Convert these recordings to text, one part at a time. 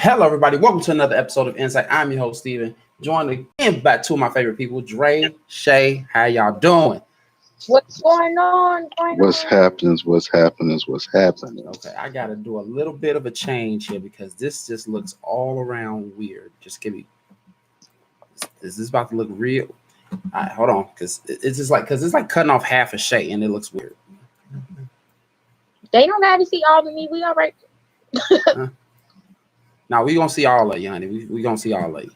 Hello, everybody. Welcome to another episode of En-Syte. I'm your host, Steven. Joined again by two of my favorite people, Dre, Shay. How y'all doing? What's going on? What's happening? Okay, I got to do a little bit of a change here because this just looks all around weird. Just give me. This is about to look real. All right, hold on, because it's like cutting off half a Shay and it looks weird. They don't have to see all of me. We all right. Now we gonna see all of you, honey. We gonna see all of you.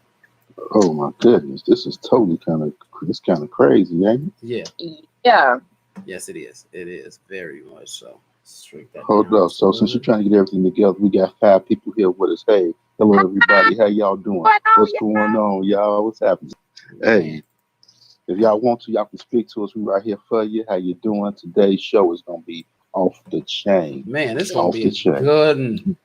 Oh my goodness, this is totally kind of crazy, ain't it? Yeah. Yeah. Yes, it is. It is very much so. Shrink that Hold down up. So since you're trying to get everything together, we got 5 people here with us. Hey, hello everybody. How y'all doing? What's going on, y'all? What's happening? Hey, if y'all want to, y'all can speak to us. We right here for you. How you doing? Today's show is gonna be off the chain. Man, this is gonna be good. And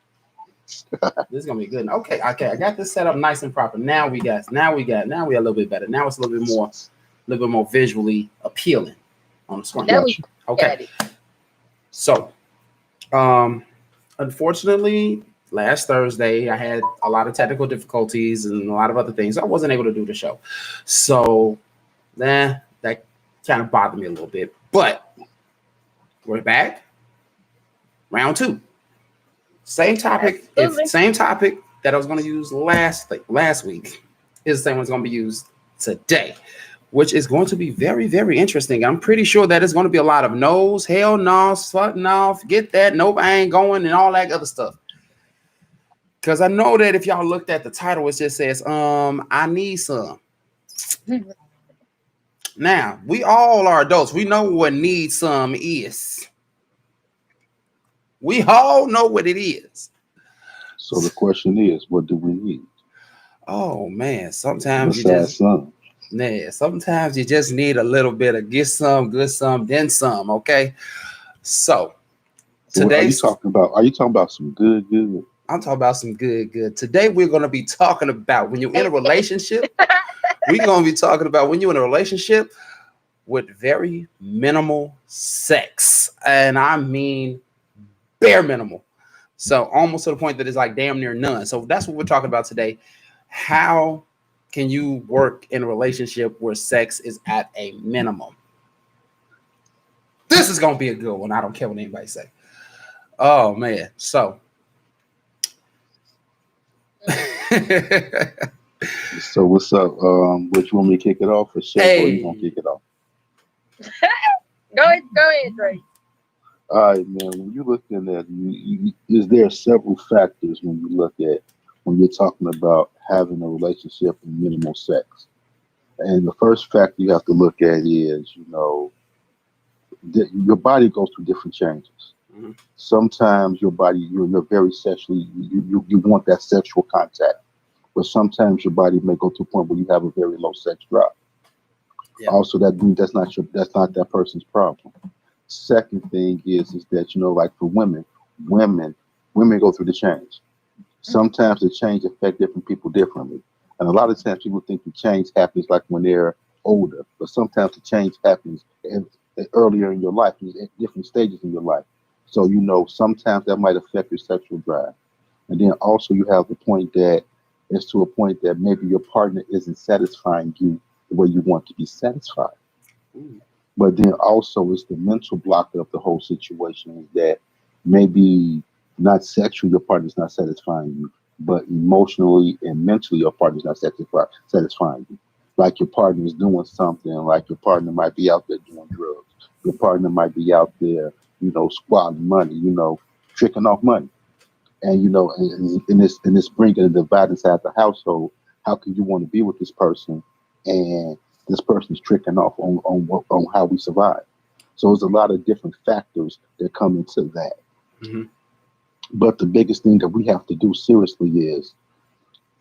this is gonna be good. Okay. I got this set up nice and proper. Now we a little bit better. Now it's a little bit more visually appealing on the screen. Okay. So, unfortunately, last Thursday I had a lot of technical difficulties and a lot of other things. I wasn't able to do the show, so that kind of bothered me a little bit. But we're back, round 2. Same topic that I was going to use last week is the same one's going to be used today, which is going to be very, very interesting. I'm pretty sure that it's going to be a lot of no's, hell no, fuck no, forget that, nope, I ain't going, and all that other stuff. Because I know that if y'all looked at the title, it just says, I need some. Now, we all are adults. We know what need some is. We all know what it is. So the question is, what do we need? Oh man, sometimes sometimes you just need a little bit of get some, good some, then some. Okay, so today, are you talking about some good? I'm talking about some good. Today we're going to be talking about when you're in a relationship. We're going to be talking about when you're in a relationship with very minimal sex, and I mean bare minimal. So almost to the point that it's like damn near none. So that's what we're talking about today. How can you work in a relationship where sex is at a minimum? This is going to be a good one. I don't care what anybody say. Oh, man. So. So what's up? Which you want me to kick it off or Shay, or you gonna kick it off? Go ahead, Dre. All right, man. When you look in that, is there several factors when you're talking about having a relationship and minimal sex? And the first factor you have to look at is, your body goes through different changes. Mm-hmm. Sometimes your body, you're very sexually, you want that sexual contact, but sometimes your body may go to a point where you have a very low sex drive. Yeah. Also, that means that's not that person's problem. Second thing is that like for women go through the change. Sometimes the change affects different people differently, and a lot of times people think the change happens like when they're older, but sometimes the change happens earlier in your life, at different stages in your life. So sometimes that might affect your sexual drive, and then also you have the point that it's to a point that maybe your partner isn't satisfying you the way you want to be satisfied. Ooh. But then also it's the mental block of the whole situation is that maybe not sexually your partner's not satisfying you, but emotionally and mentally your partner's not satisfying you. Like your partner is doing something, like your partner might be out there doing drugs. Your partner might be out there, squatting money, tricking off money. And in this bringing a divide inside the household, how can you want to be with this person and this person's tricking off on how we survive? So there's a lot of different factors that come into that. Mm-hmm. But the biggest thing that we have to do seriously is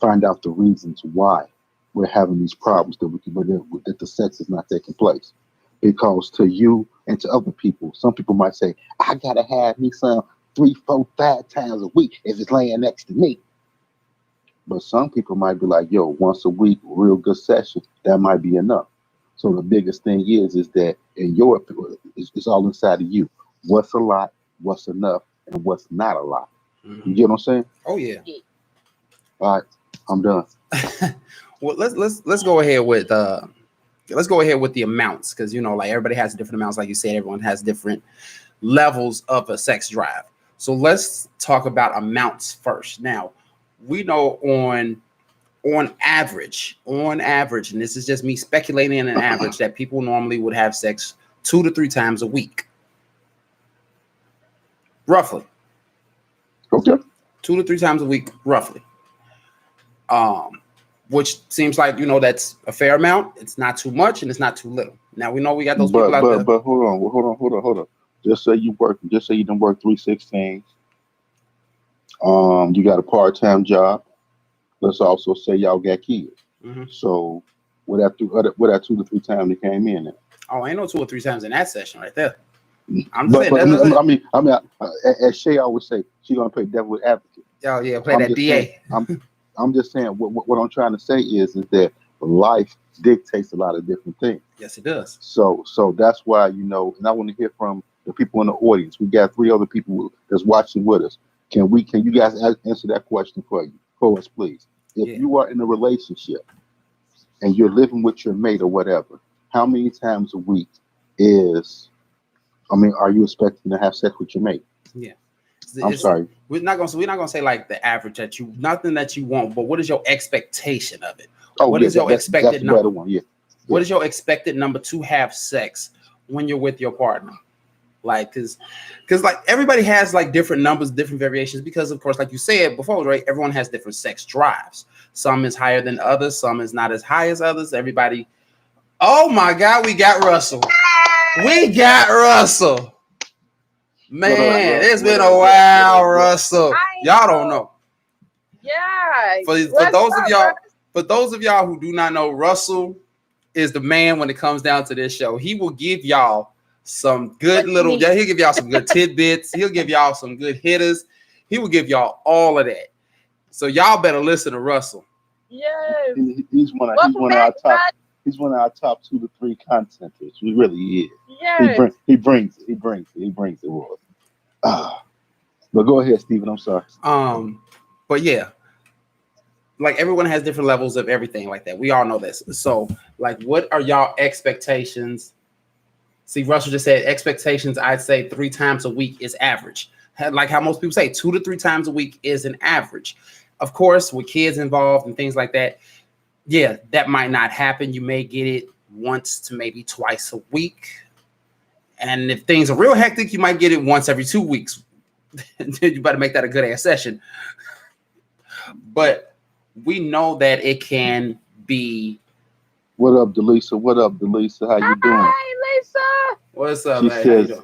find out the reasons why we're having these problems that the sex is not taking place. Because to you and to other people, some people might say, I gotta have me some 3, 4, 5 times a week if it's laying next to me. But some people might be like, yo, once a week, real good session, that might be enough. So the biggest thing is that it's all inside of you. What's a lot, what's enough, and what's not a lot. Mm-hmm. You get what I'm saying? Oh, yeah. All right, I'm done. Well, let's go ahead with the amounts, because like everybody has different amounts. Like you said, everyone has different levels of a sex drive. So let's talk about amounts first. Now, we know on average, and this is just me speculating on an average, that people normally would have sex 2 to 3 times a week, roughly. Okay. 2 to 3 times a week, roughly. Which seems like that's a fair amount. It's not too much and it's not too little. Now we know we got those people out there. But hold on. Just say you done work 316. You got a part-time job. Let's also say y'all got kids. Mm-hmm. So what that 2 to 3 times they came in at? Oh, ain't no 2 or 3 times in that session right there. I'm But, saying, I mean, as Shay always say, she gonna play devil advocate. Oh yeah, play that DA. I'm just saying what I'm trying to say is that life dictates a lot of different things. Yes, it does. So that's why and I want to hear from the people in the audience. We got 3 other people that's watching with us. Can you guys answer that question for us, please? If you are in a relationship and you're living with your mate or whatever, how many times a week are you expecting to have sex with your mate? Yeah. I'm sorry. We're not gonna say like the average nothing that you want, but what is your expectation of it? Oh, what is your expected that's number? Better one, yeah. What is your expected number to have sex when you're with your partner? Like, cause like everybody has like different numbers, different variations, because of course, like you said before, right? Everyone has different sex drives. Some is higher than others, some is not as high as others. Everybody. Oh my God, we got Russell. Man, it's been a while, Russell. Y'all don't know. Yeah. For those of y'all who do not know, Russell is the man when it comes down to this show. He will give y'all some good he'll give y'all some good tidbits. He'll give y'all some good hitters. He will give y'all all of that. So y'all better listen to Russell. Yes. He's one of our top 2 to 3 contenters. He really is. Yes. He brings it, Roy. But go ahead, Stephen. I'm sorry. But yeah, like everyone has different levels of everything like that. We all know this. So, like, what are y'all expectations? See, Russell just said expectations. I'd say 3 times a week is average. Like how most people say, 2 to 3 times a week is an average. Of course, with kids involved and things like that, yeah, that might not happen. You may get it once to maybe twice a week. And if things are real hectic, you might get it once every 2 weeks. You better make that a good ass session. But we know that it can be. What up, Delisa? How you doing? Hi, Lisa. What's up,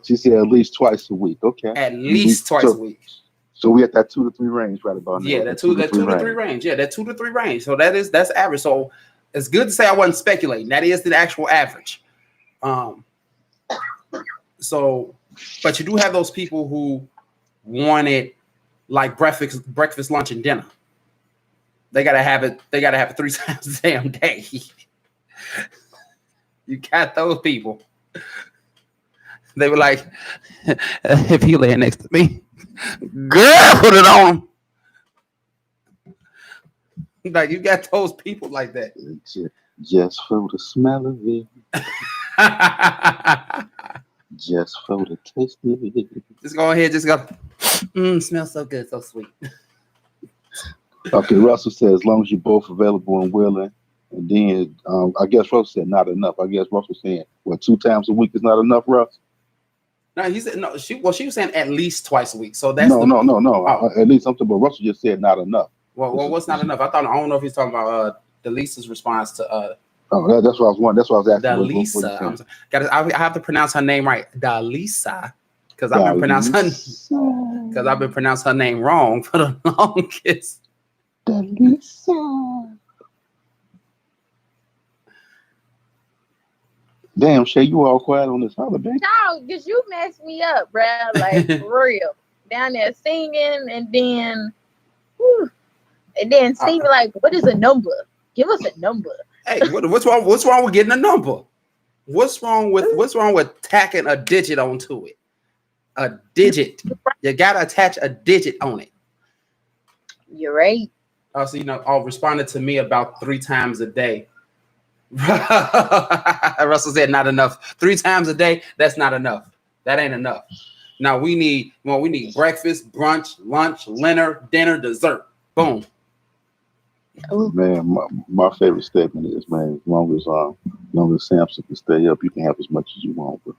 She said at least twice a week. Okay. At least twice a week. So we at that 2 to 3 range right about now. Yeah, that 2 to 3 range. Yeah, that 2 to 3 range. So that's average. So it's good to say I wasn't speculating. That is the actual average. So, but you do have those people who want it like breakfast, lunch, and dinner. They gotta have it 3 times a damn day. You got those people. They were like, if he laying next to me, girl, put it on him. Like, you got those people like that. Just for the smell of it. Just for the taste of it. Just go ahead, just go. Smells so good, so sweet. Okay, Russell said as long as you're both available and willing. And then I guess Russell said not enough. I guess Russell saying 2 times a week is not enough, Russ? No, he said no. She was saying at least twice a week. So that's no. Oh. At least something, but Russell just said not enough. Well, what's not enough? I don't know if he's talking about Delisa's response to that's what I was wondering. That's what I was asking. Delisa. I have to pronounce her name right. Delisa. Because I've been pronouncing her name wrong for the longest. Delisa. Damn, Shay, you all quiet on this holiday? No, because you messed me up, bruh. Like, for real. Down there singing, and then Steve like, what is a number? Give us a number. Hey, what's wrong? What's wrong with getting a number? What's wrong with tacking a digit onto it? A digit. You gotta attach a digit on it. You're right. So responded to me about 3 times a day. Russell said not enough. 3 times a day, that's not enough. That ain't enough. Now we need breakfast, brunch, lunch, dinner, dessert. Boom. Man, my favorite statement is, man, as long as Samson can stay up, you can have as much as you want. But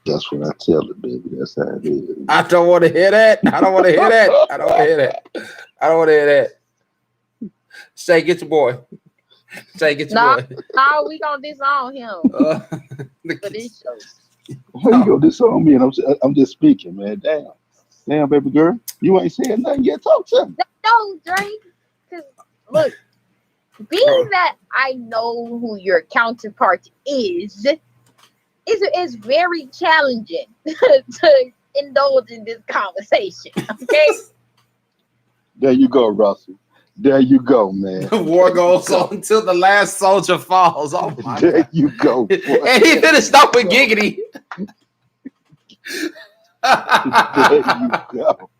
that's what I tell it, baby. That's how it is. I don't want to hear that. I don't want to hear that. I don't want to hear that. I don't want to hear that. Shay, get your boy. Shay, get your boy. No, we gonna disown him for this show. How you gonna disown me? And I'm just speaking, man. Damn, baby girl, you ain't saying nothing yet. Talk to me. No, Drake. Because look, being that I know who your counterpart is very challenging to indulge in this conversation. Okay. There you go, Russell. There you go, man. War goes on until the last soldier falls. Oh my there God. You go. Boy. And he finished up with giggity. There you go.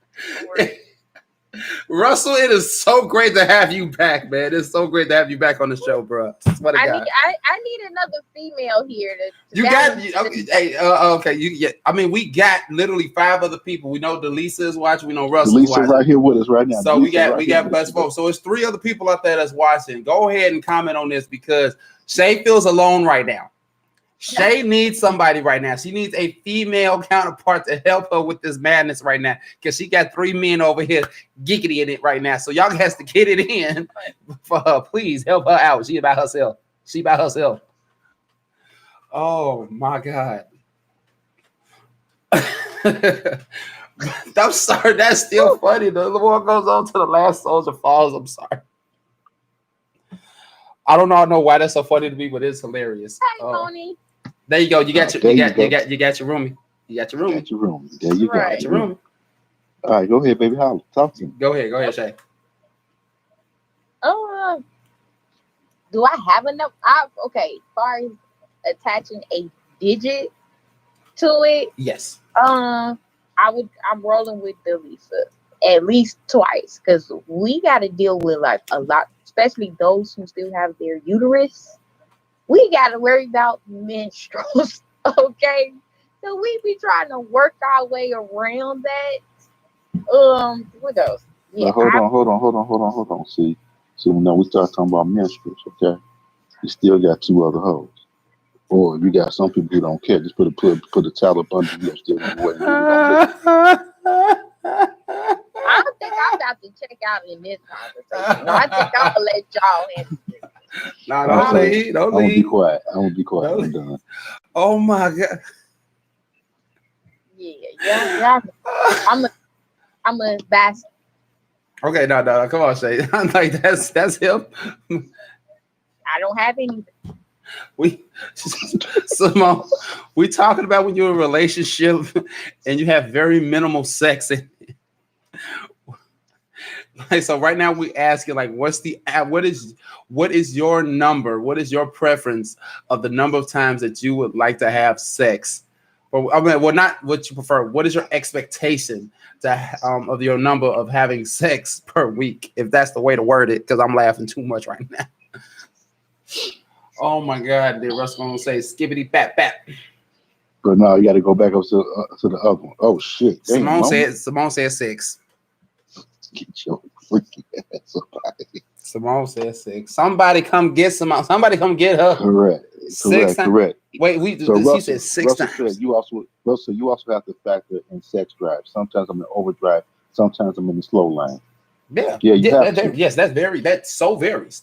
Russell, it is so great to have you back, man. It's so great to have you back on the show, bro. I need another female here to you got okay. I mean, we got literally 5 other people. We know Delisa is watching. We know Russell. Delisa right here with us right now. So Delisa we got best folks. So it's 3 other people out there that's watching. Go ahead and comment on this because Shay feels alone right now. Shay needs somebody right now. She needs a female counterpart to help her with this madness right now because she got 3 men over here giggity in it right now. So y'all has to get it in for her. Please help her out. She by herself. Oh my God. I'm sorry. That's still funny. The war goes on to the last soldier falls. I'm sorry. I don't know why that's so funny to me, but it's hilarious. Hey, Tony. There you go. You got your roomie. You got your roomie. There you go. Right. Your roomie. All right, go ahead, baby. Holla. Talk to me. Go ahead, Shay. Do I have enough? Okay, as far as attaching a digit to it, yes. I'm rolling with Delisa at least twice because we got to deal with like a lot, especially those who still have their uterus. We got to worry about menstruals, okay? So we be trying to work our way around that. What else? Yeah. Hold on. See, now we start talking about menstruals, okay? You still got 2 other hoes. Or you got some people who don't care. Just put a towel up under you still on the way. I don't think I'm about to check out in this conversation. I think I'm gonna let y'all handle it. No, don't leave. I'm gonna be quiet. I'm done. Oh my God. Yeah. I'm a bastard. Okay, no. Come on, Shay. I'm like that's him. I don't have anything. Simone, we talking about when you're in a relationship and you have very minimal sex in it. Like, so right now we asking like what is your number? What is your preference of the number of times that you would like to have sex? Or I mean, well, not what you prefer. What is your expectation of your number of having sex per week? If that's the way to word it, because I'm laughing too much right now. Oh my God, did Russ gonna say skibbity bap bap? But no, you got to go back up to the other one. Oh shit! Simone said 6. Get your freaking ass up. Simone said 6. Somebody come get Simone. Somebody come get her. Correct. Wait, So he said 6 times. Said you also have to factor in sex drive. Sometimes I'm in overdrive. Sometimes I'm in the slow lane. Yeah. Yes, that so varies.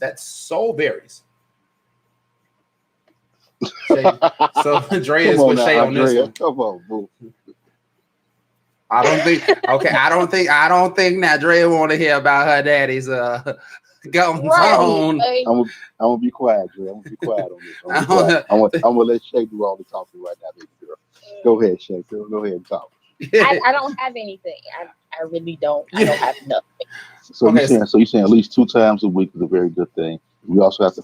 So Dre is with Shay on this one. Come on, boo. I don't think now Dre want to hear about her daddy's goings on. I'm gonna be quiet, Dre. I'm gonna be quiet on this. I'm gonna let Shay do all the talking right now, baby girl. Go ahead, Shay. Go ahead and talk. I don't have anything. I really don't. I don't have nothing. So you're saying at least 2 times a week is a very good thing. We also have to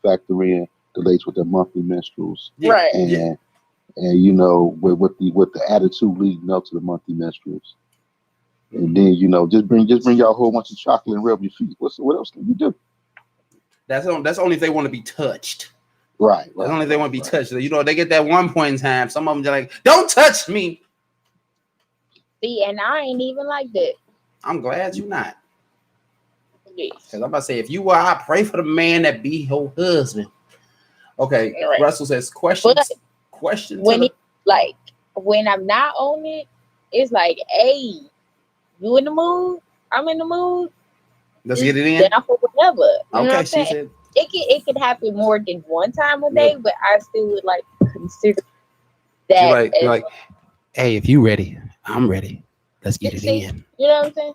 factor in the ladies with their monthly menstruals, right? And you know with the attitude leading up to the monthly menstruals. And then just bring y'all a whole bunch of chocolate and rub your feet. What else can you do? That's only if they want to be touched. Right. That's only if they want to be touched. They get that one point in time. Some of them are like, "Don't touch me." See, and I ain't even like that. I'm glad you're not. Yes. Because I'm about to say, if you were, I pray for the man that be your husband. Okay, right. Russell says questions. When when I'm not on it, it's like, hey, you in the mood? I'm in the mood. Let's get it in. Down for whatever. You know what I'm she saying? said it could happen more than one time a day, but I still would like consider that. You're like, hey, if you ready, I'm ready. Let's get it in. You know what I'm saying?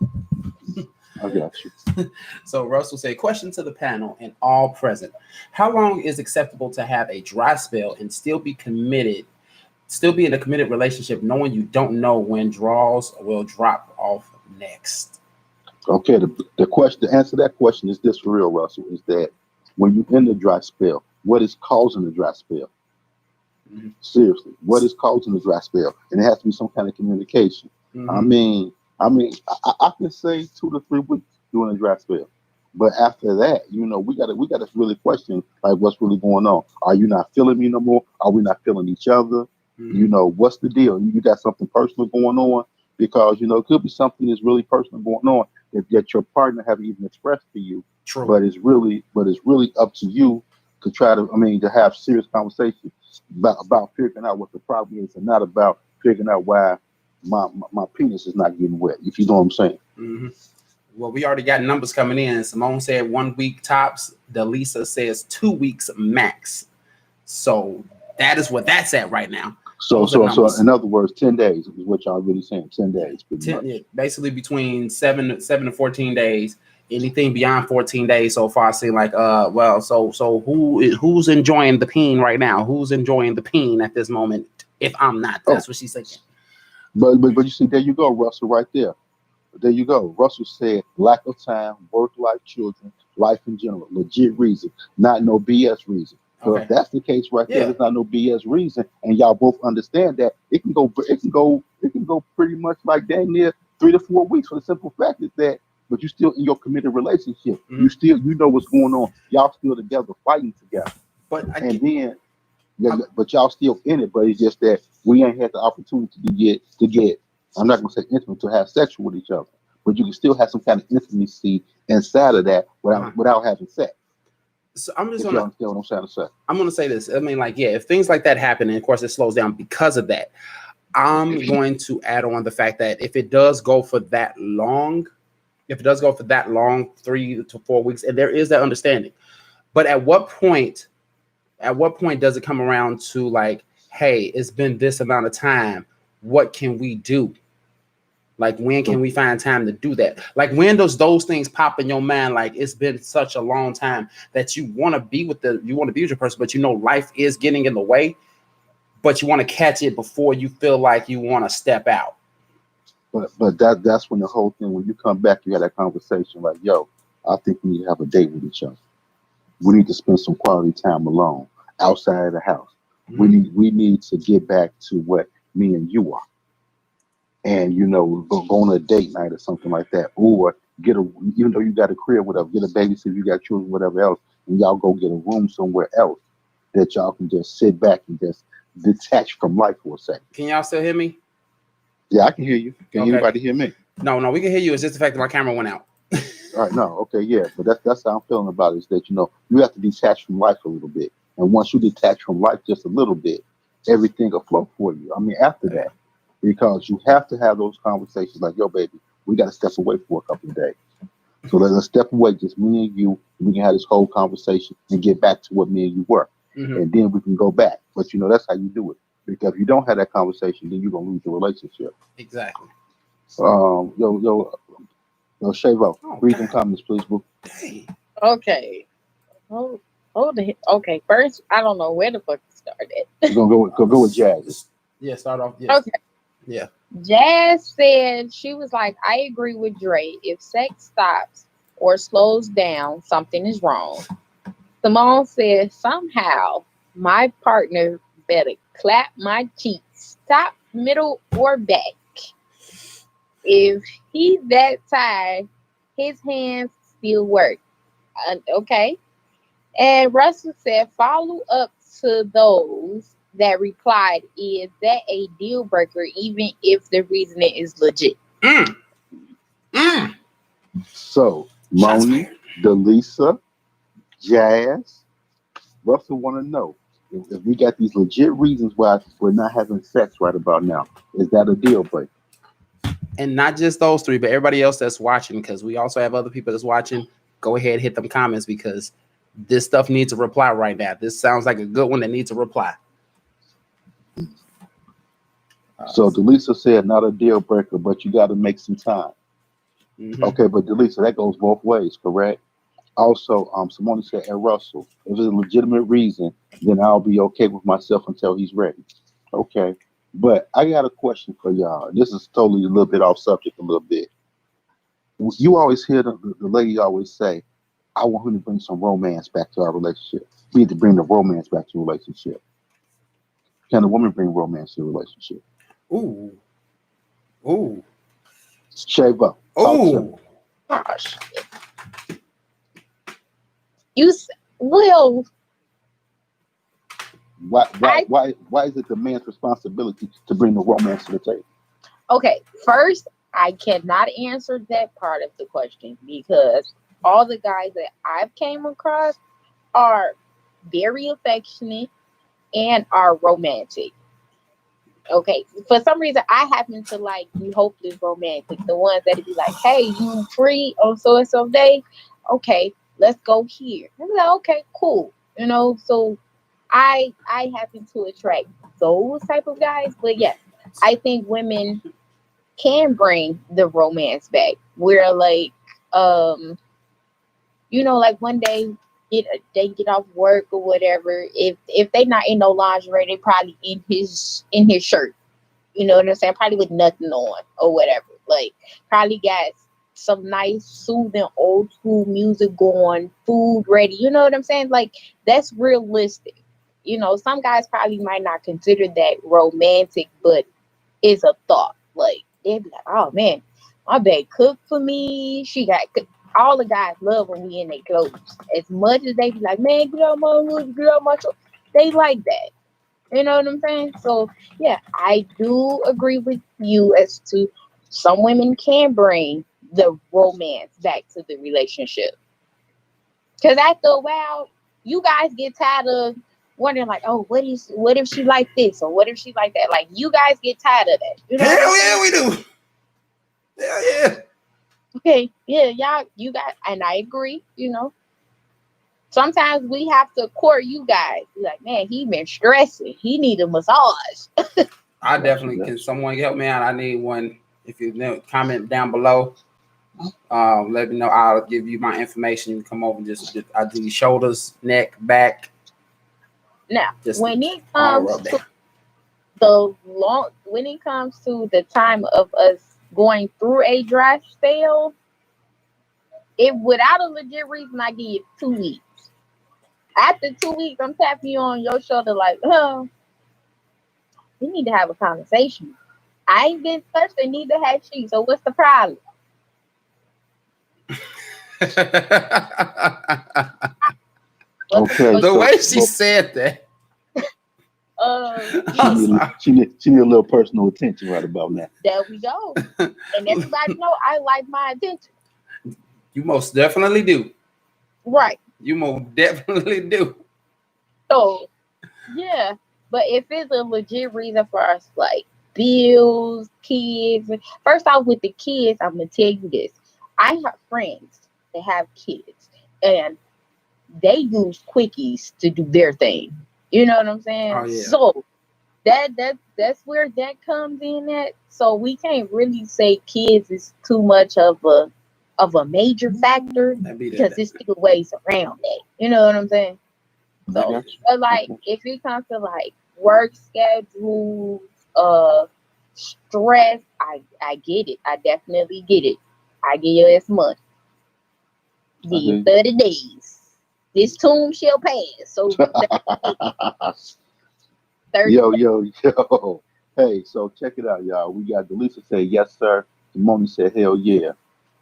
I got you. So Russell said, question to the panel and all present. How long is acceptable to have a dry spell and still be in a committed relationship, knowing you don't know when draws will drop off next? Okay, the answer to that question is this for real, Russell, is that when you're in the dry spell, what is causing the dry spell? Mm-hmm. Seriously, what is causing the dry spell? And it has to be some kind of communication. Mm-hmm. I can say 2 to 3 weeks during a dry spell, but after that, we gotta really question like what's really going on. Are you not feeling me no more? Are we not feeling each other? Mm-hmm. What's the deal? You got something personal going on? Because it could be something that's really personal going on that your partner haven't even expressed to you. True. But it's really up to you to try to have serious conversations about figuring out what the problem is, and not about figuring out why my penis is not getting wet, if you know what I'm saying. Mm-hmm. Well, we already got numbers coming in. Simone said 1 week tops. Delisa says 2 weeks max. So that is what that's at right now. So in other words, 10 days is what y'all really saying. 10 days, pretty much. Yeah, basically between 7 to 14 days. Anything beyond 14 days so far seem like so who's enjoying the peen right now? Who's enjoying the peen at this moment? If I'm not, that's what she's thinking. But you see, there you go, Russell, right there. There you go. Russell said lack of time, work life, children, life in general, legit reason, not no BS reason. So if that's the case right there, there's not no BS reason, and y'all both understand that it can go pretty much like dang near 3 to 4 weeks for the simple fact is that, but you're still in your committed relationship. Mm-hmm. You know what's going on. Y'all still together, fighting together. But y'all still in it. But it's just that we ain't had the opportunity to get. I'm not gonna say intimate, to have sex with each other, but you can still have some kind of intimacy inside of that without having sex. So I'm just gonna understand what I'm trying to say. I'm gonna say this. If things like that happen, and of course it slows down because of that, I'm going to add on the fact that if it does go for that long, 3 to 4 weeks, and there is that understanding, but at what point does it come around to like, hey, it's been this amount of time, what can we do? Like, when can we find time to do that? Like, when does those things pop in your mind? Like, it's been such a long time that you want to be with your person, but life is getting in the way, but you want to catch it before you feel like you want to step out. But that's when the whole thing, when you come back, you have that conversation like, yo, I think we need to have a date with each other. We need to spend some quality time alone outside of the house. Mm-hmm. We need to get back to what me and you are. And go on a date night or something like that, or even though you got a crib, whatever, get a babysitter, you got children, whatever else, and y'all go get a room somewhere else that y'all can just sit back and just detach from life for a second. Can y'all still hear me? Yeah, I can hear you. Can anybody hear me? No, we can hear you. It's just the fact that my camera went out. All right, no, okay, yeah, but that's how I'm feeling about it. Is that you have to detach from life a little bit, and once you detach from life just a little bit, everything will flow for you. After that. Because you have to have those conversations like, yo, baby, we got to step away for a couple of days. So let's step away, just me and you. And we can have this whole conversation and get back to what me and you were. Mm-hmm. And then we can go back. But, that's how you do it. Because if you don't have that conversation, then you're going to lose your relationship. Exactly. Shavo, read some comments, please, boo. Okay. Okay. First, I don't know where the fuck to start at. We're going to go with Jazz. Yeah, start off. Yes. Okay. Yeah. Jazz said, she was like, I agree with Dre. If sex stops or slows down, something is wrong. Simone said, somehow my partner better clap my cheeks, top, middle, or back. if he's that tired, his hands still work. Okay. And Russell said, follow up to those that replied, is that a deal breaker, even if the reasoning is legit? Mm, mm. So, Shots Moni, fired. Delisa, Jazz, Russell want to know if we got these legit reasons why we're not having sex right about now. Is that a deal breaker? And not just those three, but everybody else that's watching, because we also have other people that's watching. Go ahead, hit them comments, because this stuff needs a reply right now. This sounds like a good one that needs a reply. So, Delisa said not a deal breaker, but you got to make some time. Mhm. Okay, but Delisa, that goes both ways, correct? Also, Simone said, and Russell, if it's a legitimate reason, then I'll be okay with myself until he's ready. Okay. But I got a question for y'all. This is totally a little bit off subject, a little bit. You always hear the lady always say, I want him to bring some romance back to our relationship. We need to bring the romance back to the relationship. Can a woman bring romance to the relationship? Ooh, ooh, Shave up. Talk to me. ooh. Gosh. Well, Why is it the man's responsibility to bring the romance to the table? okay. First, I cannot answer that part of the question because all the guys that I've came across are very affectionate and are romantic. Okay, for some reason, I happen to like the hopeless romantic, the ones that be like, "Hey, you free on so and so day? Okay, let's go here." I'm like, "Okay, cool." So I happen to attract those type of guys, but yes, I think women can bring the romance back. Where like, um, like one day they get off work or whatever. If they not in no lingerie, they probably in his shirt. You know what I'm saying? Probably with nothing on or whatever. Like, probably got some nice, soothing, old school music going, food ready. You know what I'm saying? Like, that's realistic. Some guys probably might not consider that romantic, but it's a thought. Like, they'd be like, oh man, my babe cooked for me. She got all the guys love when we in their clothes. As much as they be like, man, get out my hood, get out my clothes. They like that. You know what I'm saying? So yeah, I do agree with you as to some women can bring the romance back to the relationship. Because after a while, you guys get tired of wondering like, oh, what if she like this or what if she like that? Like you guys get tired of that. You know what I'm Hell saying? yeah, we do. Hell yeah. Okay, yeah, y'all, you guys, and I agree. Sometimes we have to court you guys. Be like, man, he been stressing. He need a massage. I definitely can. Someone help me out. I need one. If you comment down below, let me know. I'll give you my information. You come over and just I do your shoulders, neck, back. Now, Just when it all comes rub to down. when it comes to the time of us going through a dry spell, if without a legit reason, I give you 2 weeks. After 2 weeks, I'm tapping you on your shoulder like, oh, we need to have a conversation. I ain't been touched, they need to have she. So what's the problem? Okay. The So, way she said that. she need a little personal attention right about now. There we go. And everybody know I like my attention. You most definitely do. Right. You most definitely do. So yeah. But if it's a legit reason for us, like bills, kids. First off, with the kids, I'm gonna tell you this. I have friends that have kids and they use quickies to do their thing. You know what I'm saying? Oh yeah. So that's where that comes in at. So we can't really say kids is too much of a major factor because there's still ways around that. You know what I'm saying? So, but like if it comes to like work schedules, stress, I get it. I definitely get it. I give you this month. Give you 30 days. This tomb shall pass. So 30 Yo. Hey, so check it out, y'all. We got Delisa say yes, sir. Moni said, hell yeah.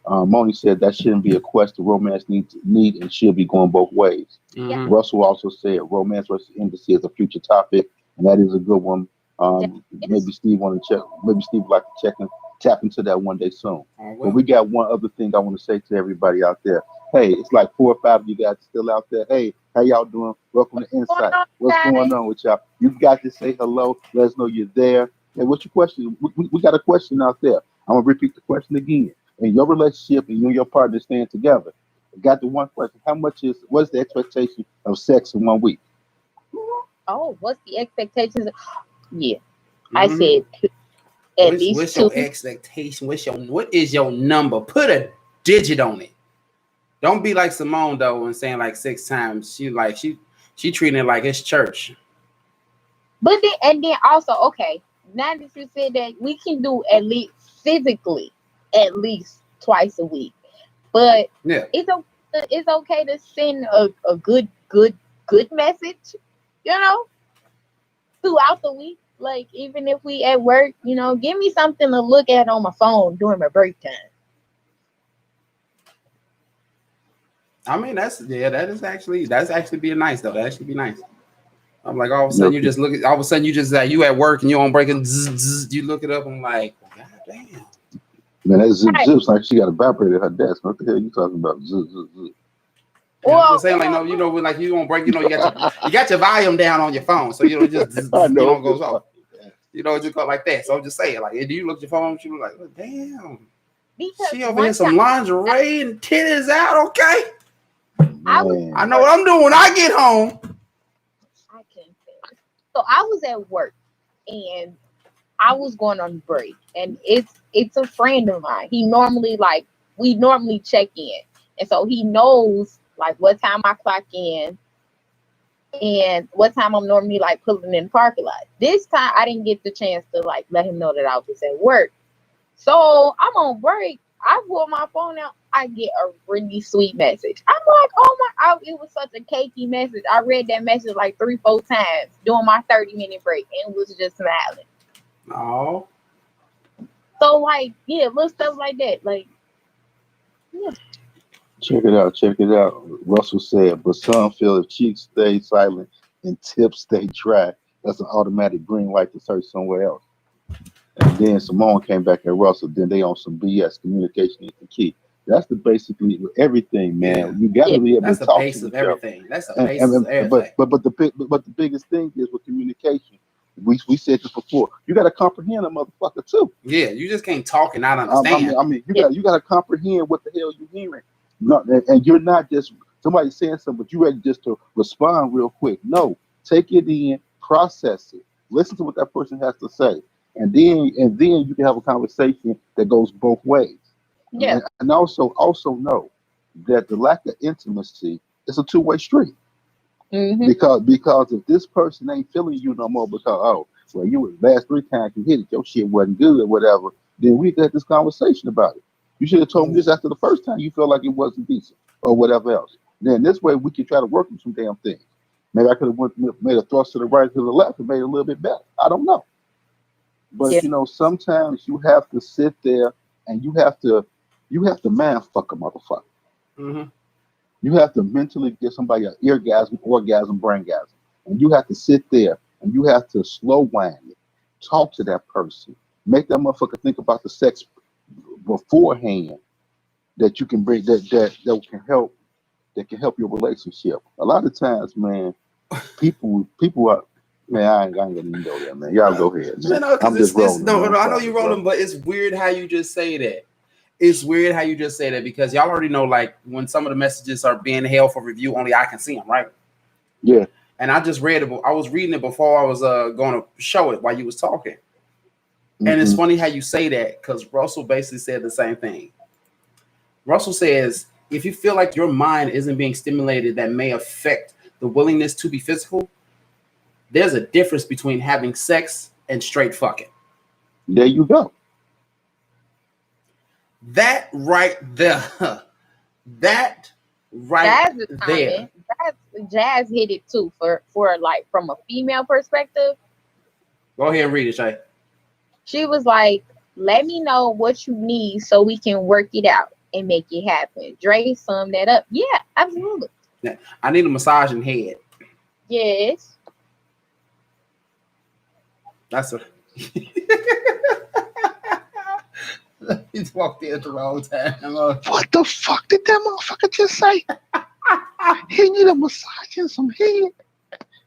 Moni said that shouldn't be a question. Romance need and should be going both ways. Yeah. Russell also said romance versus industry is a future topic, and that is a good one. Maybe Steve want to check. Maybe Steve would like to tap into that one day soon. But we got one other thing I want to say to everybody out there. Hey, it's like 4 or 5 of you guys still out there. Hey, how y'all doing? Welcome to En-Syte. What's going on with y'all? You got to say hello. Let us know you're there. Hey, what's your question? We got a question out there. I'm gonna repeat the question again. In your relationship and you and your partner staying together, I got the one question. What is the expectation of sex in 1 week? Oh, what's the expectations? Yeah, I said at least what's 2. your expectation? What is your number? Put a digit on it. Don't be like Simone though and saying like 6 times. She treating it like it's church. But then also, okay, now that you said that, we can do at least physically at least twice a week. But Yeah, it's okay to send a good message, throughout the week. Like, even if we at work, give me something to look at on my phone during my break time. I mean that's actually being nice though. That actually be nice. I'm like all of a sudden you just look at all of a sudden you just you at work and you on breaking you look it up. I'm like, God damn. Man, that zip's like she got a vibrator at her desk. What the hell are you talking about? Zip. Yeah, I'm just saying, like, no, like you won't break, you got your volume down on your phone, so just I know, goes off. It just go like that. So I'm just saying, like, do you look at your phone? She was like, oh, damn, Because she over here some lingerie and titties out. Okay, I know what I'm doing when I get home. I can't say. So I was at work and I was going on break, and it's a friend of mine. We normally check in, and so he knows like what time I clock in and what time I'm normally like pulling in the parking lot. This time I didn't get the chance to like let him know that I was at work. So I'm on break. I pull my phone out. I get a really sweet message. I'm like, it was such a cakey message. I read that message like 3-4 times during my 30-minute break and was just smiling. Oh. So like, yeah, little stuff like that. Like, yeah. Check it out. Russell said, but some feel if cheeks stay silent and tips stay dry, that's an automatic green light to search somewhere else. And then Simone came back at Russell. Then they on some BS. Communication is the key. That's the basically everything, man. Yeah. You got to be able to talk to each other. That's the base of everything. But the biggest thing is with communication. We said this before. You got to comprehend a motherfucker too. Yeah, you just can't talk and not understand. I mean, you got to comprehend what the hell you're hearing. No, and you're not just somebody saying something, but you ready just to respond real quick. No, take it in, process it, listen to what that person has to say, and then you can have a conversation that goes both ways. Yeah, and also know that the lack of intimacy is a two-way street. Mm-hmm. Because if this person ain't feeling you no more because you were last 3 times you hit it, your shit wasn't good or whatever, then we had this conversation about it. You should have told me this after the first time you felt like it wasn't decent or whatever else. Then this way we can try to work on some damn things. Maybe I could have made a thrust to the right, to the left, and made it a little bit better. I don't know. But sometimes you have to sit there and you have to man fuck a motherfucker. Mm-hmm. You have to mentally get somebody an orgasm, braingasm. And you have to sit there and you have to slow wind it. Talk to that person. Make that motherfucker think about the sex beforehand that you can bring that can help your relationship. A lot of times, man, people are man, I ain't gonna even go there, man. Y'all go ahead, man. No, I'm just rolling. I know you're rolling, but it's weird how you just say that. It's weird how you just say that because y'all already know, like, when some of the messages are being held for review, only I can see them, right? Yeah. And I just read it. I was reading it before I was going to show it while you was talking. Mm-hmm. And it's funny how you say that because Russell basically said the same thing. Russell says, if you feel like your mind isn't being stimulated that may affect the willingness to be physical, there's a difference between having sex and straight fucking. There you go. That right there. That right there. Jazz hit it too for like from a female perspective. Go ahead and read it, Shay. She was like, let me know what you need so we can work it out and make it happen. Dre summed that up. Yeah, absolutely. Yeah, I need a massaging head. Yes. That's what. He's walked in at the wrong time. What the fuck did that motherfucker just say? He need a massage and some head.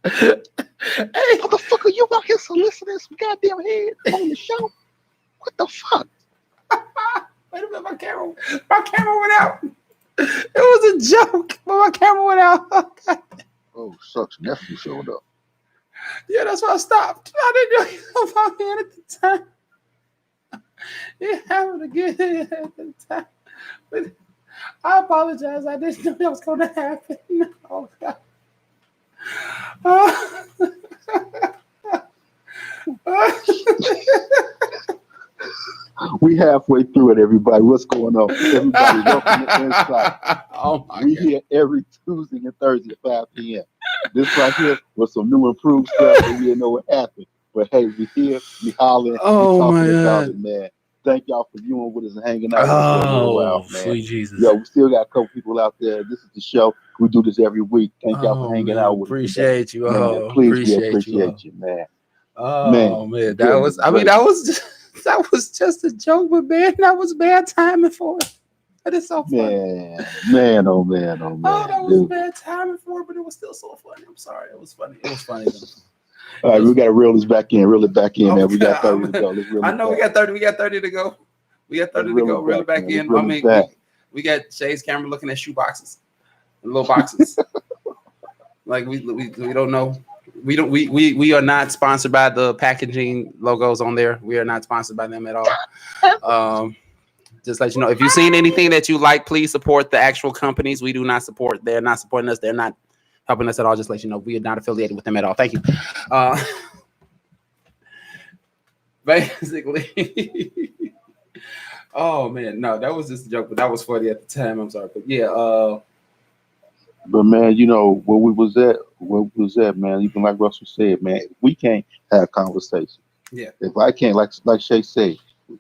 Hey, Motherfucker, you out here soliciting some goddamn head on the show? What the fuck? wait a minute, my camera went out. It was a joke, but my camera went out. Oh, sucks. Nephew showed up. Yeah, that's why I stopped. I didn't know he was out here at the time. It happened again at the time. But I apologize. I didn't know that was going to happen. Oh, God. We halfway through it, everybody. What's going on? Everybody, welcome to En-Syte. Oh my We God. here every Tuesday and Thursday at 5 p.m. This right here was some new improved stuff that we didn't know what happened. But hey, we here, we hollering, Oh we my talking about God. it, man. Thank y'all for viewing with us and hanging out with us for a little while, man. Sweet Jesus. Yo, we still got a couple people out there. This is the show. We do this every week. Thank y'all for hanging out with us. Appreciate you. Man, please, we appreciate you, man. Oh man, that goodness was. I mean, that was just a joke, but man, that was bad timing for it. That is so funny. Man, oh man. Oh, that was bad timing for it, but it was still so funny. I'm sorry, it was funny. It was funny. All right, we gotta reel this back in, man. We got 30 Okay. to go. Let's reel I it know back. we got 30. We got 30 to go. We got 30 to go. Reel it back in. I mean, we got Shay's camera looking at shoe boxes, little boxes. Like we don't know. We are not sponsored by the packaging logos on there. We are not sponsored by them at all. Just let you know, if you've seen anything that you like, please support the actual companies. We do not support. They're not supporting us. They're not helping us at all. Just let you know, we are not affiliated with them at all. Thank you. Basically. Oh man, no, that was just a joke, but that was funny at the time. I'm sorry, but yeah. But man, you know where we was at, man. Even like Russell said, man, we can't have conversation. Yeah. If I can't, like Shay said,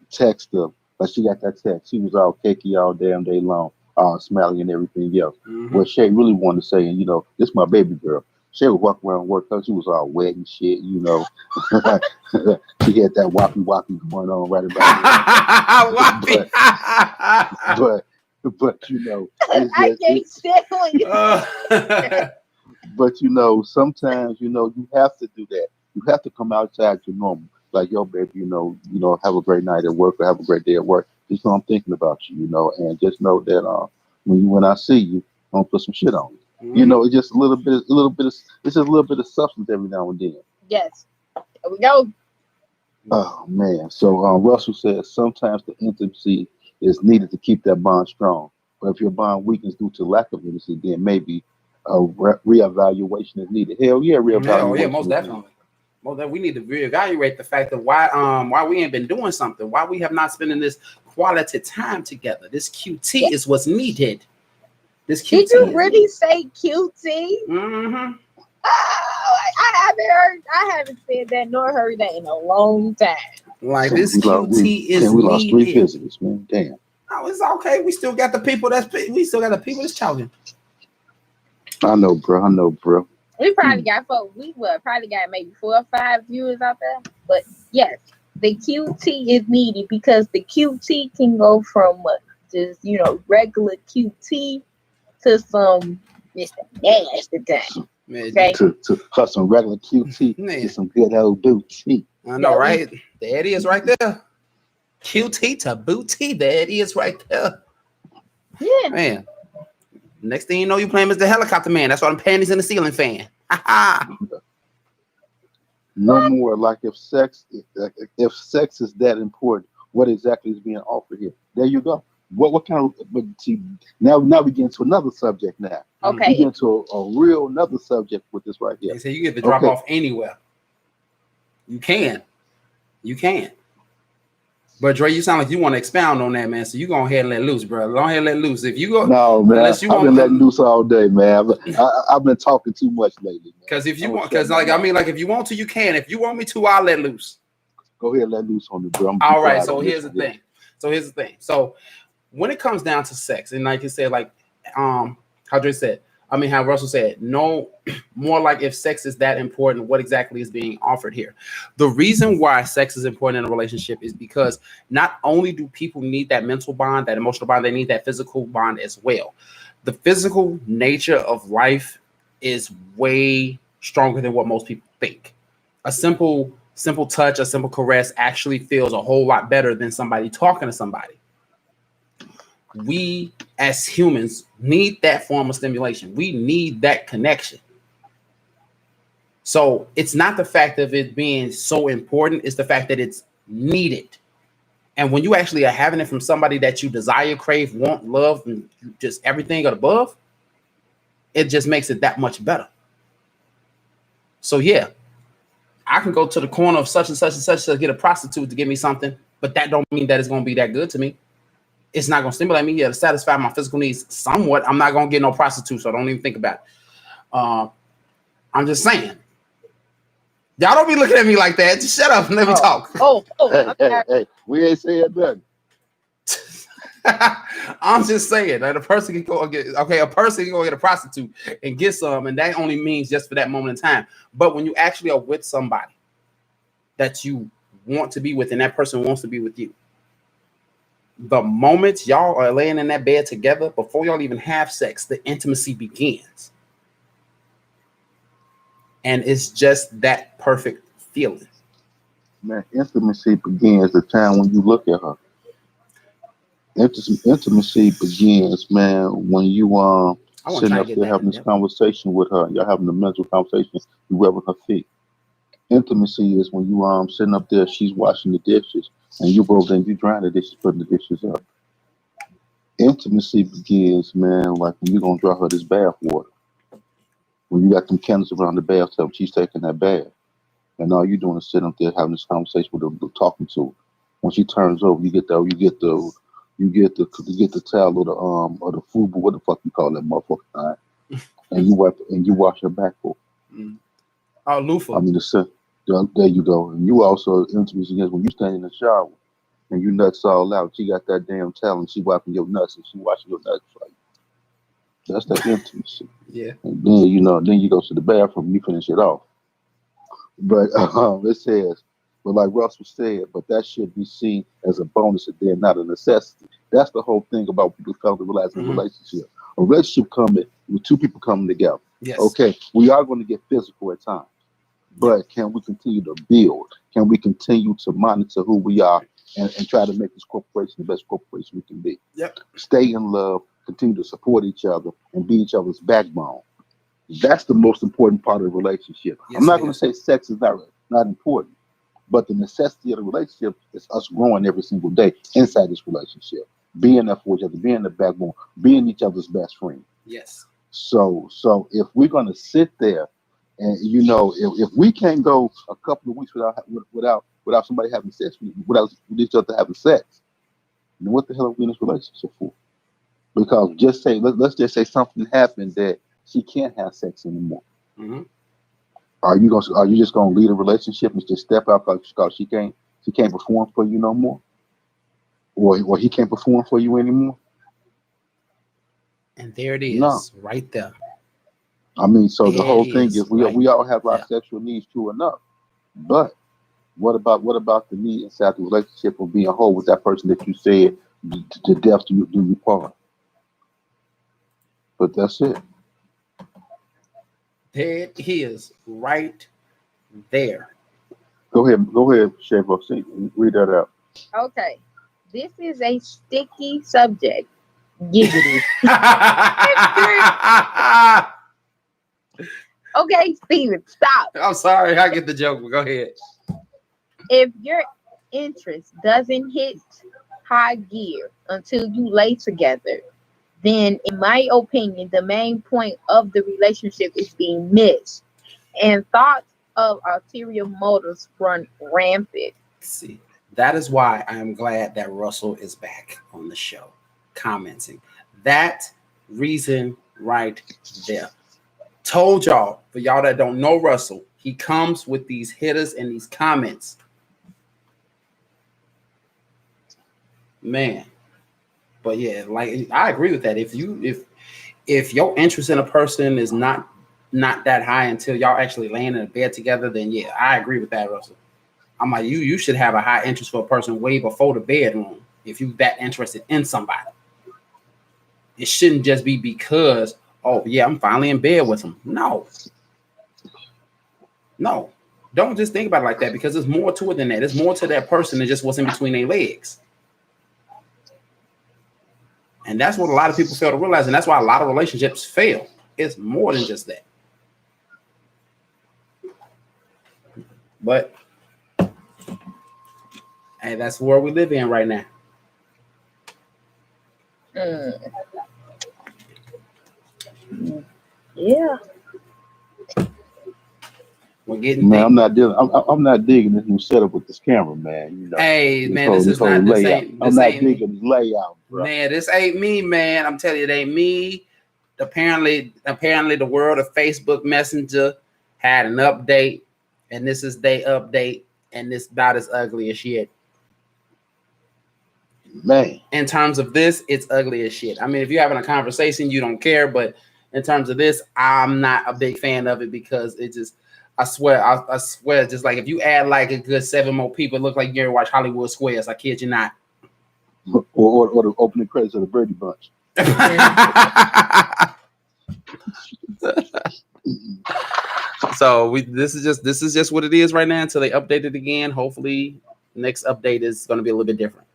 text her. Like she got that text. She was all cakey all damn day long, smiling and everything else. Mm-hmm. What Shay really wanted to say, and you know, this my baby girl. Shay would walk around work because she was all wet and shit, you know. She had that wappy going on right about but you know, I can't stand you. but you know, sometimes you know you have to do that. You have to come outside your normal. Like, yo, baby, you know, have a great night at work or have a great day at work. Just know I'm thinking about you, you know, and just know that when I see you, I'm gonna put some shit on you. Mm-hmm. You know, it's just a little bit it's just a little bit of substance every now and then. Yes. There we go. Oh man. So Russell says sometimes the intimacy is needed to keep that bond strong. But if your bond weakens due to lack of intimacy, then maybe a reevaluation is needed. Hell yeah, reevaluation. Hell yeah, most definitely. Well, then we need to reevaluate the fact of why we ain't been doing something, why we have not spending this quality time together. This QT is what's needed. This QT. Did you really say QT? Mm-hmm. Oh, I haven't said that nor heard that in a long time. Like this QT is needed. We lost 3 visitors, man. Damn. Oh, it's okay. We still got the people that's talking. I know, bro. We probably got probably got maybe 4 or 5 viewers out there. But yes, the QT is needed because the QT can go from just regular QT to some Mr. Nasty time. Okay? To some regular QT to some good old booty. I know, right? There it is right there. QT to booty. There it is right there. Yeah. Man. Next thing you know, you playing Mr. Helicopter Man. That's why I'm panties in the ceiling fan. No more. Like if sex is that important, what exactly is being offered here? There you go. What kind of? But see, now we get into another subject. Now, okay, we get into a real another subject with this right here. They say you get to drop off anywhere. You can. But Dre, you sound like you want to expound on that, man. So you go ahead and let loose, bro. Go ahead and let loose. If you go, no, man, I've been letting loose all day, man. I've been talking too much lately. Because if you want, if you want to, you can. If you want me to, I'll let loose. Go ahead, let loose on the drum. All right. So here's the thing. So when it comes down to sex, and like you said, like how Russell said, no more like if sex is that important, what exactly is being offered here? The reason why sex is important in a relationship is because not only do people need that mental bond, that emotional bond, they need that physical bond as well. The physical nature of life is way stronger than what most people think. A simple touch, a simple caress actually feels a whole lot better than somebody talking to somebody. We as humans need that form of stimulation. We need that connection. So it's not the fact of it being so important, it's the fact that it's needed. And when you actually are having it from somebody that you desire, crave, want, love, and just everything above, it just makes it that much better. So yeah, I can go to the corner of such and such and such to get a prostitute to give me something, but that don't mean that it's going to be that good to me. It's not going to stimulate me. Yeah, to satisfy my physical needs somewhat. I'm not going to get no prostitute, so don't even think about it. I'm just saying. Y'all don't be looking at me like that. Just shut up and let me talk. Hey, we ain't saying nothing. I'm just saying that a person can go get a prostitute and get some, and that only means just for that moment in time. But when you actually are with somebody that you want to be with, and that person wants to be with you, the moment y'all are laying in that bed together, before y'all even have sex, the intimacy begins. And it's just that perfect feeling. Man, intimacy begins the time when you look at her. Intimacy begins, man, when you sitting up there having this conversation with her. You're having a mental conversation. You rubbing her feet. Intimacy is when you sitting up there, she's washing the dishes, and you both then you drying the dishes, putting the dishes up. Intimacy begins, man, like when you're gonna draw her this bath water. When you got them candles around the bathtub, she's taking that bath, and all you doing is sitting up there having this conversation with her, talking to her. When she turns over, you get the towel or the food, what the fuck you call that motherfucker, and you wash her back for. Oh, loofah. I mean, there you go. And you also intimacy against when you stand in the shower and you nuts all out. She got that damn towel and she wiping your nuts and she washing your nuts for you. That's that intimacy. Yeah. And then you go to the bathroom and you finish it off. But it says, but like Russell said, but that should be seen as a bonus and then not a necessity. That's the whole thing about people failing to realize in a relationship. A relationship coming with two people coming together. Yes. Okay, we are going to get physical at times. But can we continue to build? Can we continue to monitor who we are and try to make this corporation the best corporation we can be? Yep. Stay in love, continue to support each other, and be each other's backbone. That's the most important part of the relationship. Yes, I'm not going to say sex is not important, but the necessity of the relationship is us growing every single day inside this relationship, being there for each other, being the backbone, being each other's best friend. Yes. So if we're going to sit there, and if we can't go a couple of weeks without somebody having sex, without each other having sex, then what the hell are we in this relationship for? Because let's just say something happened that she can't have sex anymore. Mm-hmm. Are you just gonna leave a relationship and just step out because she can't perform for you no more, or he can't perform for you anymore? And there it is, right there. I mean, so the whole thing is we all have our sexual needs, true enough, but what about the need inside the relationship of being whole with that person that you said to death do you part? But that's it. There it is, right there. Go ahead, Shavo. Read that out. Okay, this is a sticky subject. Giggity. Okay, Steven, stop. I'm sorry, I get the joke, but go ahead. If your interest doesn't hit high gear until you lay together, then in my opinion, the main point of the relationship is being missed. And thoughts of ulterior motives run rampant. See, that is why I am glad that Russell is back on the show, commenting. That reason right there. Told y'all, for y'all that don't know Russell, he comes with these hitters and these comments man. But yeah, like I agree with that. If your interest in a person is not that high until y'all actually laying in a bed together, then yeah, I agree with that, Russell. I'm like, you should have a high interest for a person way before the bedroom if you that interested in somebody. It shouldn't just be because, oh yeah, I'm finally in bed with him. No. Don't just think about it like that, because there's more to it than that. There's more to that person than just what's in between their legs. And that's what a lot of people fail to realize, and that's why a lot of relationships fail. It's more than just that. But hey, that's where we live in right now. Yeah. We're getting man, I'm not dealing. I'm not digging this new setup with this camera, man. You know, hey man, whole, this is not this layout. ain't I'm this not ain't digging this layout, bro. Man, this ain't me, man. I'm telling you, it ain't me. Apparently the world of Facebook Messenger had an update, and this is their update, and it's about as ugly as shit. Man, in terms of this, it's ugly as shit. I mean, if you're having a conversation, you don't care, but in terms of this, I'm not a big fan of it, because it just, I swear, just like if you add like a good 7 more people, it look like you ever watch Hollywood Squares. I kid you not. or the opening credits of the Birdie Bunch. So this is just what it is right now until they update it again. Hopefully, next update is going to be a little bit different.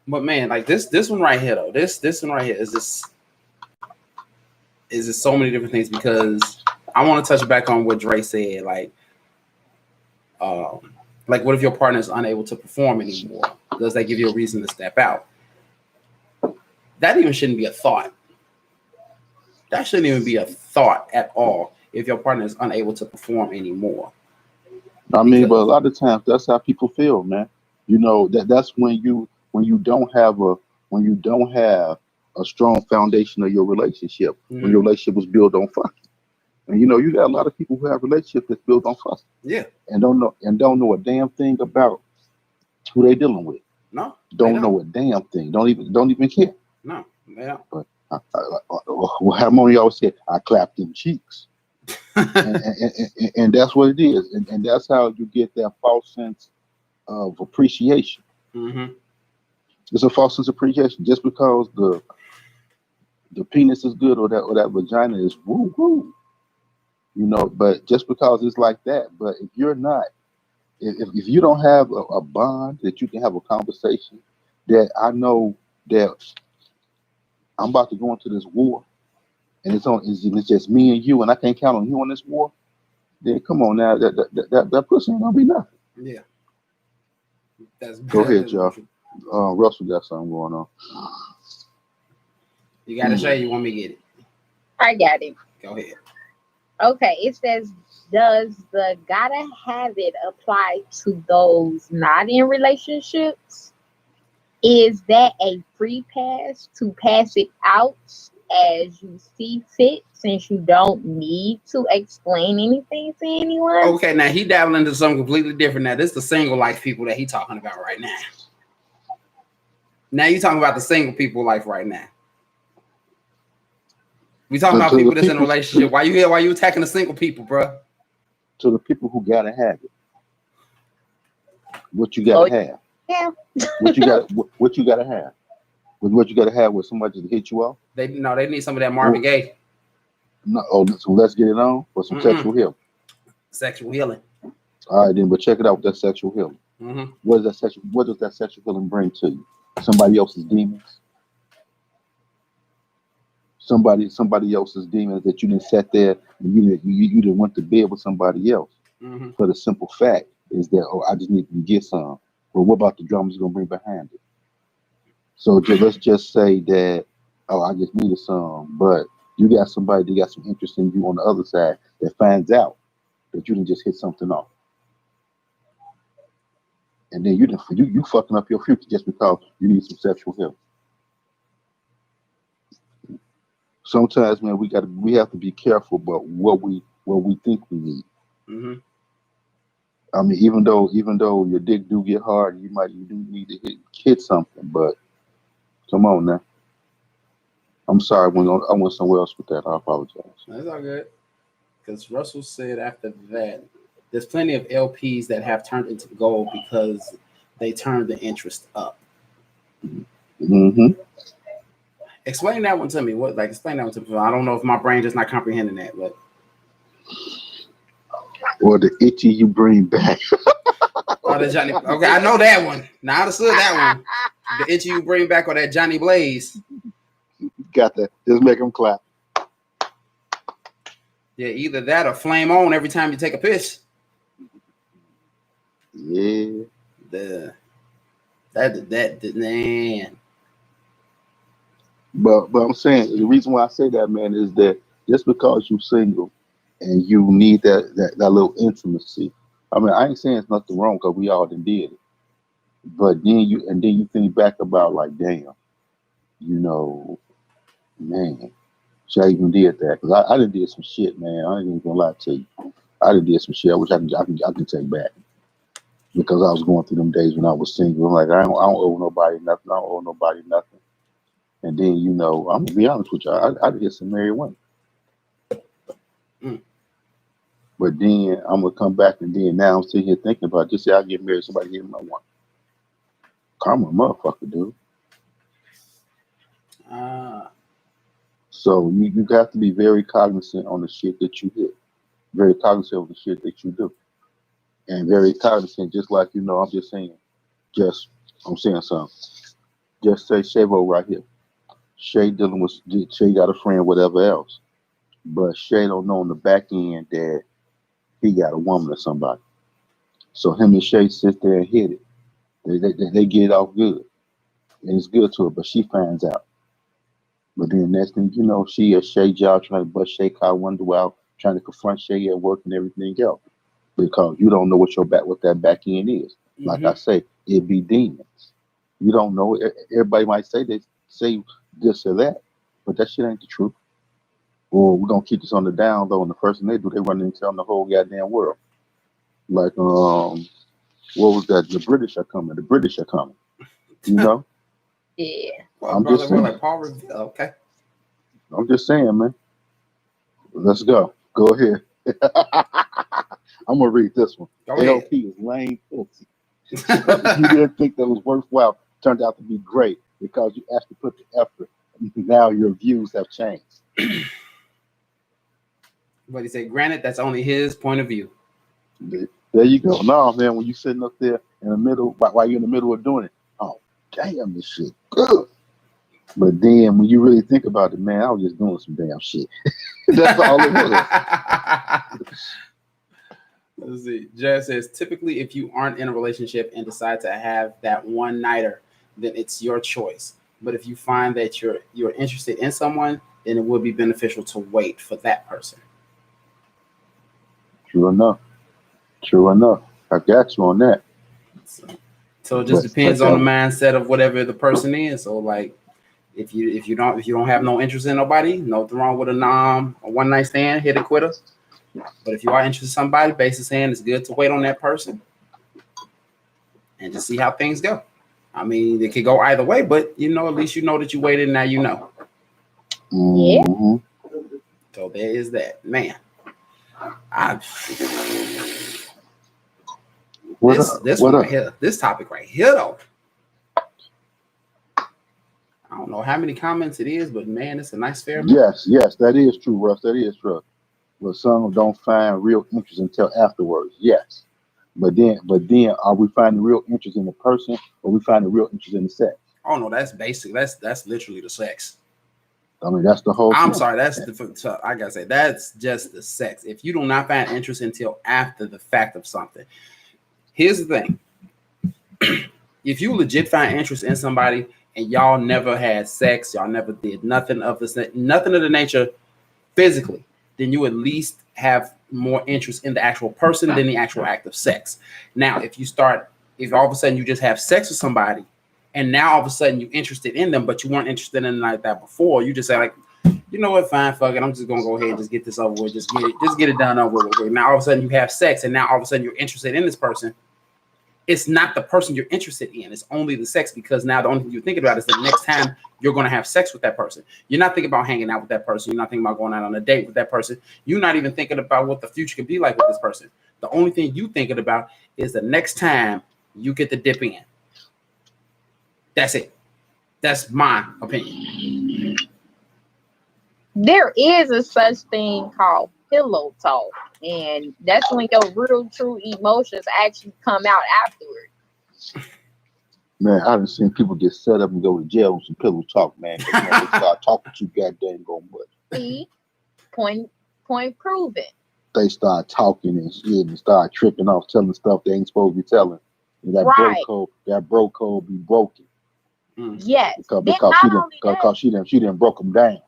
But man, like this one right here though, this one right here is just so many different things, because I want to touch back on what Dre said, like what if your partner is unable to perform anymore? Does that give you a reason to step out? That even shouldn't be a thought. That shouldn't even be a thought at all if your partner is unable to perform anymore. I mean, but a lot of times that's how people feel, man. You know, that's when you don't have a strong foundation of your relationship. Mm-hmm. When your relationship was built on fucking. And you know, you got a lot of people who have relationships that's built on fucking. Yeah. And don't know a damn thing about who they dealing with. No. Don't know a damn thing. Don't even care. No, they don't. But how many y'all said, I clapped them cheeks. and that's what it is. And that's how you get that false sense of appreciation. Mm-hmm. It's a false sense of appreciation. Just because the penis is good or that vagina is woo woo. You know, but just because it's like that. But if you're not, if you don't have a bond that you can have a conversation, that I know that I'm about to go into this war, and it's just me and you, and I can't count on you on this war, then come on now, that pussy ain't gonna be nothing. Yeah. Go ahead, y'all. Russell got something going on. You got to say you want me to get it. I got it. Go ahead. Okay, it says, does the gotta have it apply to those not in relationships? Is that a free pass to pass it out as you see fit, since you don't need to explain anything to anyone? Okay, now he dabbling into something completely different. Now this is the single life people that he talking about right now. Now you talking about the single people life right now. We talking about people that's in a relationship. Why you here? Why you attacking the single people, bro? To the people who gotta have it. What you gotta have? Yeah. What you gotta have? What you gotta have with somebody to hit you off? They need some of that Marvin Gaye. No, so let's get it on for some sexual healing. Sexual healing. All right, then, but check it out with that sexual healing. Mm-hmm. What does that sexual healing bring to you? Somebody else's demons. Somebody else's demons that you didn't sat there and you didn't went to bed with somebody else. Mm-hmm. For the simple fact is that I just need to get some. But what about the dramas gonna bring behind it? So let's just say that I just needed some, but you got somebody that got some interest in you on the other side that finds out that you didn't just hit something off, and then you fucking up your future just because you need some sexual help. Sometimes, man, we have to be careful about what we think we need. Mm-hmm. I mean, even though your dick do get hard, you do need to hit something. But come on now. I'm sorry. I went somewhere else with that. I apologize. That's all good. Because Russell said after that, there's plenty of LPs that have turned into gold because they turned the interest up. Hmm. Explain that one to me. Explain that one to me. I don't know if my brain just not comprehending that, but Or the itchy you bring back. oh, the Johnny. Okay, I know that one. Now I understood that one. The itchy you bring back or that Johnny Blaze. Got that. Just make them clap. Yeah, either that or flame on every time you take a piss. Yeah. That man. But I'm saying the reason why I say that, man, is that just because you're single and you need that little intimacy. I mean, I ain't saying it's nothing wrong because we all done did it. But then you think back about like, damn, you know, man, should I even did that? Because I done did some shit, man. I ain't even gonna lie to you. I done did some shit which I can take back because I was going through them days when I was single. I'm like, I don't owe nobody nothing. I don't owe nobody nothing. And then, I'm gonna be honest with you. I did some married women. Mm. But then I'm gonna come back and then now I'm sitting here thinking about just say I get married, somebody give me my one. Karma, motherfucker, dude. So you have to be very cognizant on the shit that you hit, very cognizant of the shit that you do, and very cognizant. Just like I'm just saying, I'm saying something. Just say Shavo right here. Shay Shay got a friend, whatever else, but Shay don't know on the back end that he got a woman or somebody. So him and Shay sit there and hit it. They get it off good, and it's good to her, but she finds out. But then next thing you know, she at Shay job trying to bust Shay car window out, trying to confront Shay at work and everything else. Because you don't know what that back end is. Like I say, it be demons. You don't know. Everybody might say they say this or that, but that shit ain't the truth. Or we're gonna keep this on the down low, and the first thing they do, they run and tell the whole goddamn world. Like what was that? The British are coming. The British are coming. You know. Yeah. Well, I'm just saying. Like Paul Revere. Okay. I'm just saying, man. Let's go. Go ahead. I'm gonna read this one. LP is lame pussy. You didn't think that was worthwhile. Turned out to be great because you actually put the effort. Now your views have changed. But he said, granted, that's only his point of view. There you go. No, man, when you sitting up there in the middle, while you're in the middle of doing it, oh, damn, this shit good. But then when you really think about it, man, I was just doing some damn shit. That's all it was. Let's see. Jazz says, typically, if you aren't in a relationship and decide to have that one nighter, then it's your choice. But if you find that you're interested in someone, then it would be beneficial to wait for that person. True enough. I got you on that. So it just depends on the mindset of whatever the person is. So like, if you don't have no interest in nobody, nothing wrong with a one night stand, hit it quitter. But if you are interested in somebody, basis hand, it's good to wait on that person and just see how things go. I mean, it could go either way, but at least you know that you waited. And now you know. Yeah. So there is that, man. This topic right here, though. I don't know how many comments it is, but man, it's a nice fair amount. Yes, that is true, Russ. That is true. But some don't find real interest until afterwards. Yes. But then are we finding real interest in the person or we finding real interest in the sex? Oh no, that's basic. That's literally the sex. I mean, that's the whole I'm thing. sorry, I gotta say, that's just the sex. If you do not find interest until after the fact of something, here's the thing. If you legit find interest in somebody and y'all never had sex, y'all never did nothing of the nature physically, then you at least have more interest in the actual person than the actual act of sex. Now, if all of a sudden you just have sex with somebody and now all of a sudden you're interested in them, but you weren't interested in them like that before, you just say like, you know what, fine, fuck it. I'm just gonna go ahead and just get this over with. Just get it done over with. Now all of a sudden you have sex, and now all of a sudden you're interested in this person. It's not the person you're interested in. It's only the sex, because now the only thing you're thinking about is the next time you're going to have sex with that person. You're not thinking about hanging out with that person. You're not thinking about going out on a date with that person. You're not even thinking about what the future could be like with this person. The only thing you're thinking about is the next time you get to dip in. That's it. That's my opinion. There is a such thing called pillow talk, and that's when your real true emotions actually come out afterward. Man, I done seen people get set up and go to jail on some pillow talk, man. They start talking too goddamn go much. See, point proven. They start talking and shit and start tripping off, telling stuff they ain't supposed to be telling. And that bro code be broken. Yes, because she didn't broke him down.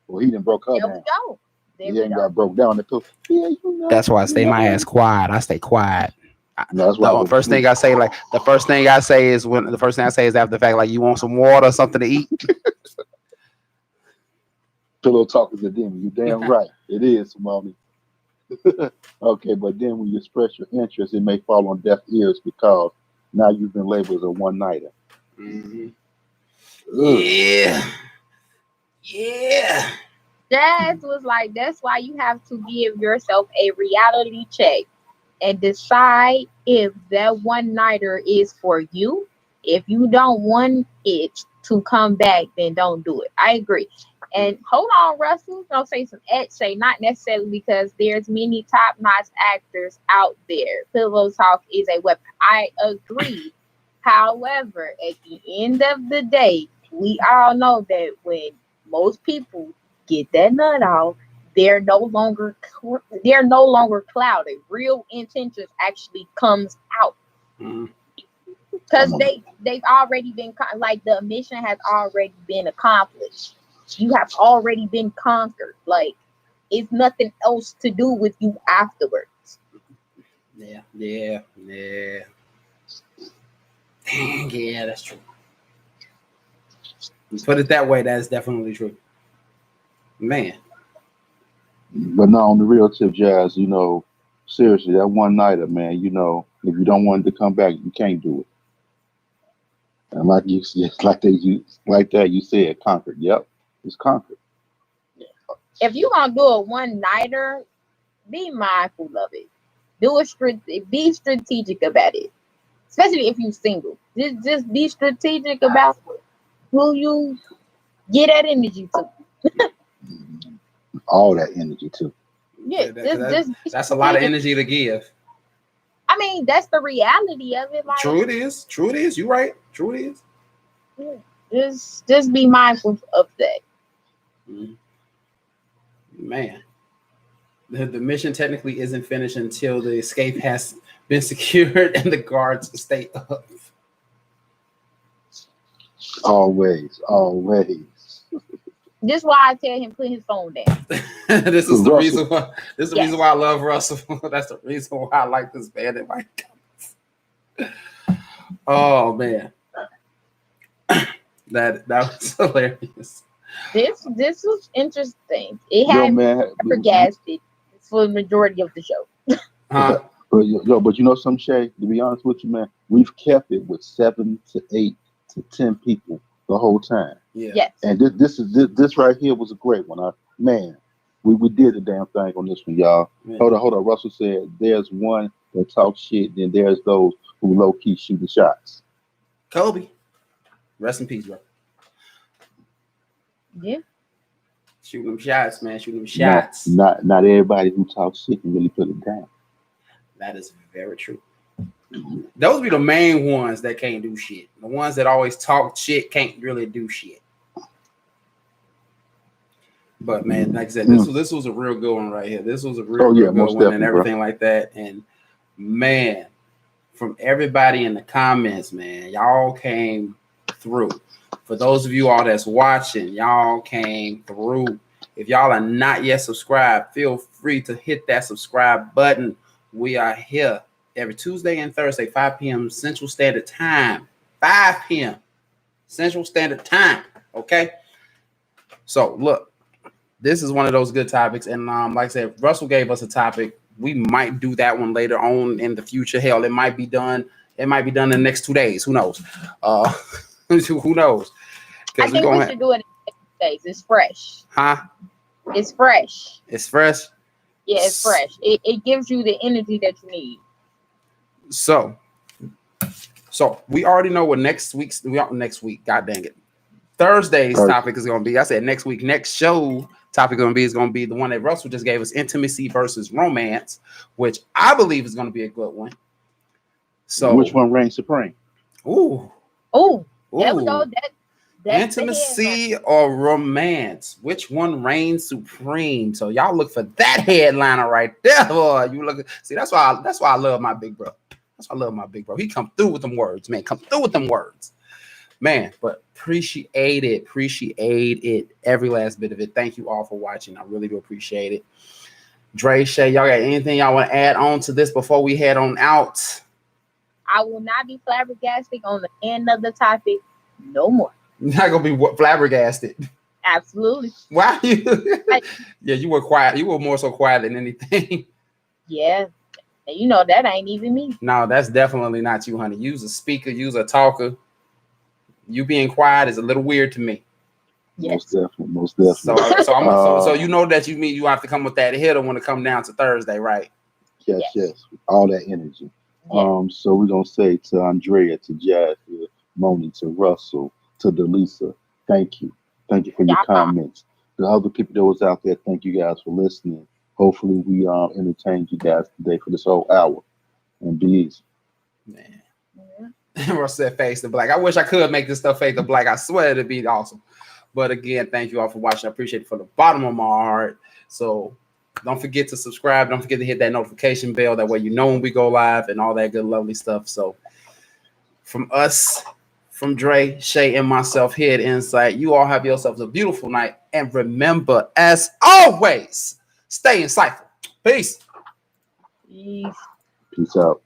Well, he didn't broke her there down. We go. He ain't got broke down. Yeah, that's why I stay my ass quiet. I stay quiet. No, that's why the first thing I say is after the fact, like, you want some water or something to eat. Pillow talk is a demon. You damn right. It is, mommy. Okay, but then when you express your interest, it may fall on deaf ears because now you've been labeled as a one-nighter. Mm-hmm. Yeah. That's why you have to give yourself a reality check and decide if that one-nighter is for you. If you don't want it to come back, then don't do it. I agree. And hold on, Russell. Don't say some say not necessarily, because there's many top-notch actors out there. Pillow talk is a weapon. I agree. However, at the end of the day, we all know that when most people get that nut off, they're no longer clouded. Real intentions actually comes out, because they've already been like, the mission has already been accomplished. You have already been conquered. Like, it's nothing else to do with you afterwards. Yeah, that's true. You put it that way, that's definitely true, man. But no, on the real tip, Jazz, seriously, that one-nighter, man, if you don't want it to come back, you can't do it. And like you said, conquered. Yep, it's conquered. If you're gonna do a one-nighter, be mindful of it. Be strategic about it, especially if you're single. Just be strategic about who you get that energy to. All that energy too. Yeah, that's a lot of energy to give. I mean, that's the reality of it. Like, true it is. You're right. True it is. Yeah, just be mindful of that. Man, the mission technically isn't finished until the escape has been secured and the guards stay up. Always. This is why I tell him put his phone down. This is the reason why. This is the reason why I love Russell. That's the reason why I like this man in my comments. Oh man, that was hilarious. This was interesting. It had flabbergasted for the majority of the show. But some Shay, to be honest with you, man, we've kept it with 7 to 8 to 10 people the whole time. Yeah. Yes. And this right here was a great one. We did the damn thing on this one, y'all. Yeah. Hold on. Russell said there's one that talks shit, then there's those who low key shoot the shots. Kobe, rest in peace, bro. Yeah. Shooting them shots, man. Shooting them shots. Not everybody who talks shit can really put it down. That is very true. Those be the main ones that can't do shit. The ones that always talk shit can't really do shit. But man, like I said, this was a real good one right here. This was a real good one and everything like that. And man, from everybody in the comments, man, y'all came through. For those of you all that's watching, y'all came through. If y'all are not yet subscribed, feel free to hit that subscribe button. We are here every Tuesday and Thursday, 5 p.m. Central Standard Time. 5 p.m. Central Standard Time. Okay? So, look. this is one of those good topics. And like I said, Russell gave us a topic. We might do that one later on in the future. Hell, it might be done. It might be done in the next 2 days. Who knows? Who knows? I think we should do it in 6 days. It's fresh. Huh? It's fresh. It's fresh. Yeah, it's fresh. It gives you the energy that you need. So we already know what next week. God dang it. Thursday's topic is going to be. I said next week. Next show topic is going to be the one that Russell just gave us: intimacy versus romance, which I believe is going to be a good one. So which one reigns supreme? Ooh. There we go. That's intimacy or romance? Which one reigns supreme? So y'all look for that headliner right there. Boy. You look. See, that's why I love my big bro. That's why I love my big bro. He come through with them words, man. Come through with them words, man. But appreciate it. Every last bit of it. Thank you all for watching. I really do appreciate it. Dre, Shay, y'all got anything y'all want to add on to this before we head on out? I will not be flabbergasted on the end of the topic no more. You're not gonna be flabbergasted. Absolutely. Why? Yeah, you were quiet. You were more so quiet than anything. Yeah. And you know that ain't even me. No, that's definitely not you, honey. You's a speaker, you's a talker. You being quiet is a little weird to me. Yes. Most definitely. So you know that you have to come with that hitter when it come down to Thursday, right? Yes. All that energy. Yeah. So we're gonna say to Andrea, to Jazz, to Moni, to Russell, to Delisa, thank you for your comments. The other people that was out there, thank you guys for listening. Hopefully we entertained you guys today for this whole hour. And be easy. Man. Russell said face to black. I wish I could make this stuff fade to black. I swear it'd be awesome. But again, thank you all for watching. I appreciate it from the bottom of my heart. So don't forget to subscribe. Don't forget to hit that notification bell. That way you know when we go live and all that good, lovely stuff. So from us, from Dre, Shay, and myself here at En-Syte, you all have yourselves a beautiful night. And remember, as always, stay insightful. Peace. Peace out.